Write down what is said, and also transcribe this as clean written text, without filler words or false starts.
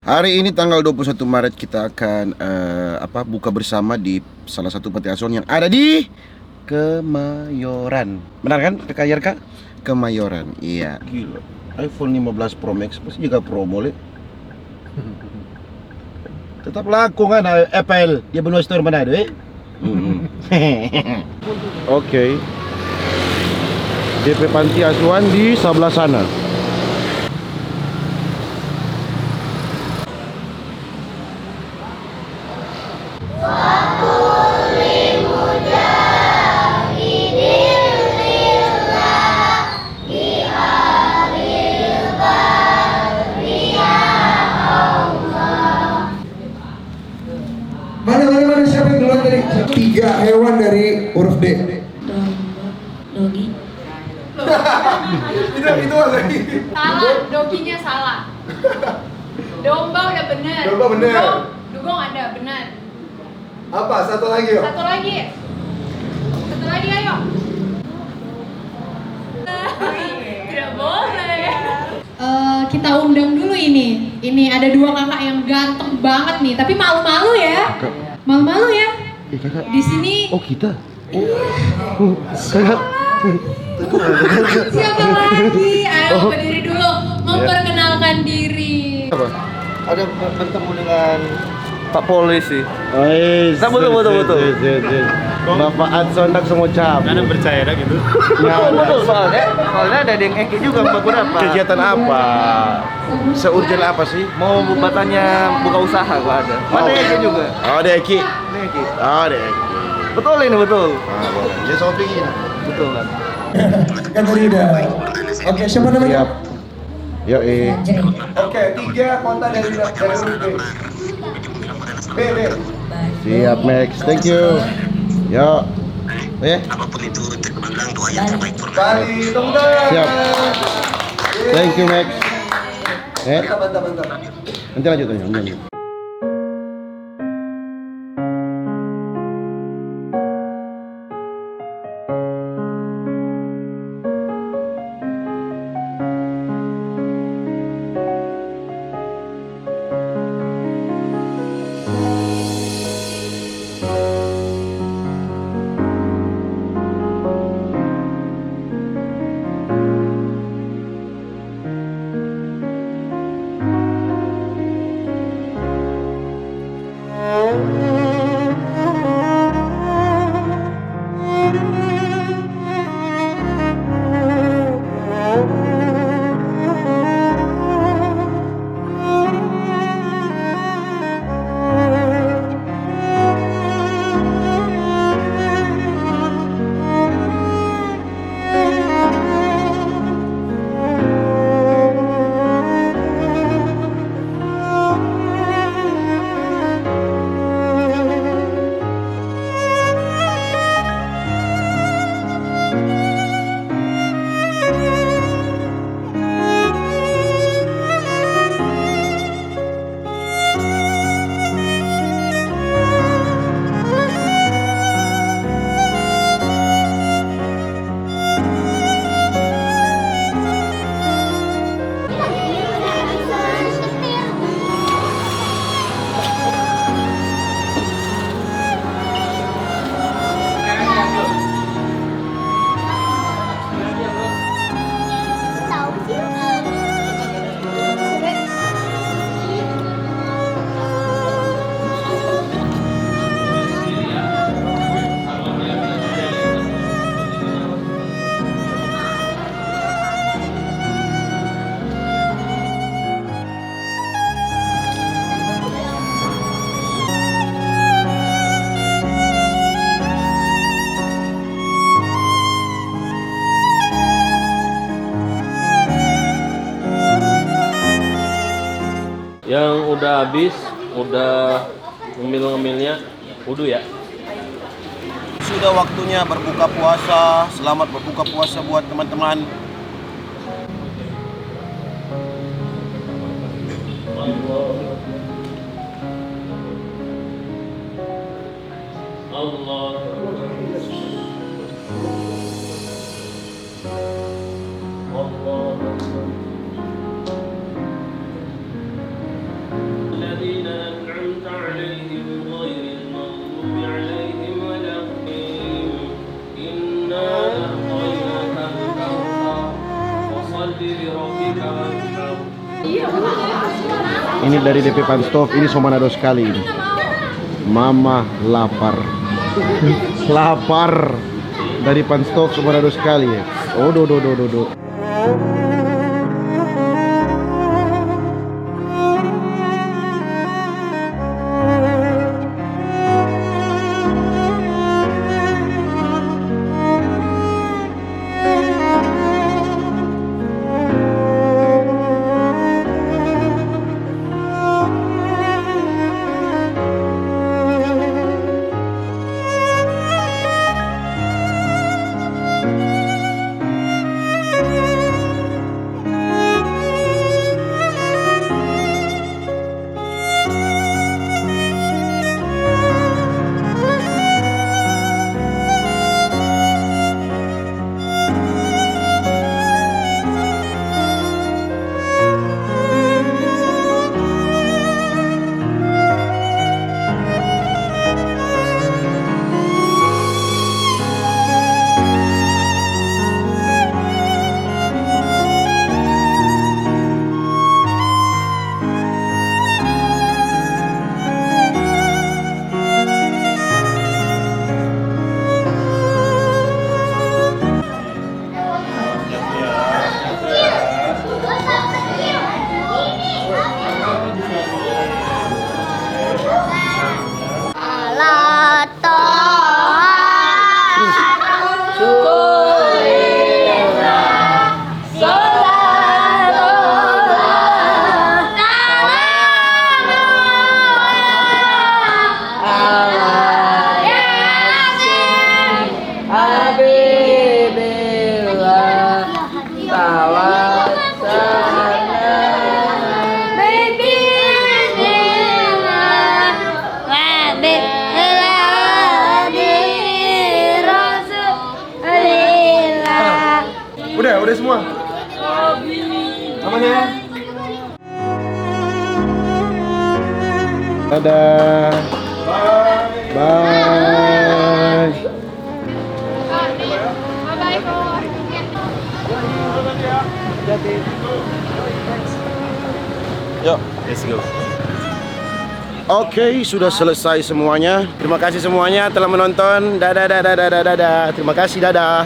Hari ini tanggal 21 Maret kita akan buka bersama di salah satu panti asuhan yang ada di Kemayoran. Benar kan, Kak? Kemayoran. Iya. Gila. iPhone 15 Pro Max pasti juga promo le. Tetap laku kan Apple. Dia benua store mana ada Oke. DP panti asuhan di sebelah sana. Mana siapa yang duluan dari 3 hewan dari huruf D? Dogi. Itu lagi. Salah, doginya salah. Domba udah bener. Domba bener. Dugong ada benar. Apa? Satu lagi yuk. Satu lagi ayo. Tidak boleh. Kita undang dulu ini. Ini ada 2 kakak yang ganteng banget nih, tapi malu-malu ya. Malu-malu ya. Di sini. Oh, kita. Kakak. Siapa lagi? Ayo berdiri dulu, memperkenalkan diri. Ada bertemu dengan Pak Polisi. Nah, betul. Bapak Adson tak semua cap. Karena percaya dah gitu. Betul, soalnya ada yang Eki juga beberapa. Kegiatan apa? Seurgent apa sih? Mau katanya buka usaha gua ada. Mana Eki juga? Oh, ada Eki. Ini Eki. Oh, ada Eki. Betul ini betul. Ah, boleh. Dia shopping ini. Betul kan. Kan tadi udah. Oke, siapa namanya? Siap. Yo, Oke, 3 kota dari huruf D. B. Siap, Max. Thank you. Yo. Apapun itu terbilang doa yang terbaik for Bali, tepuk tangan. Siap. Thank you, Max. Bentar. Nanti lanjut. Yang udah habis, udah ngemil-ngemilnya, wudu ya. Sudah waktunya berbuka puasa. Selamat berbuka puasa buat teman-teman. Ini dari DP Panstov, ini so Manado sekali ini. Mama lapar. Lapar. Dari Panstov so Manado sekali ya. Oh, do. Udah semua. Aman ya? Dadah. Bye. Yuk, let's go. Oke, sudah selesai semuanya. Terima kasih semuanya telah menonton. Dadah. Terima kasih, dadah.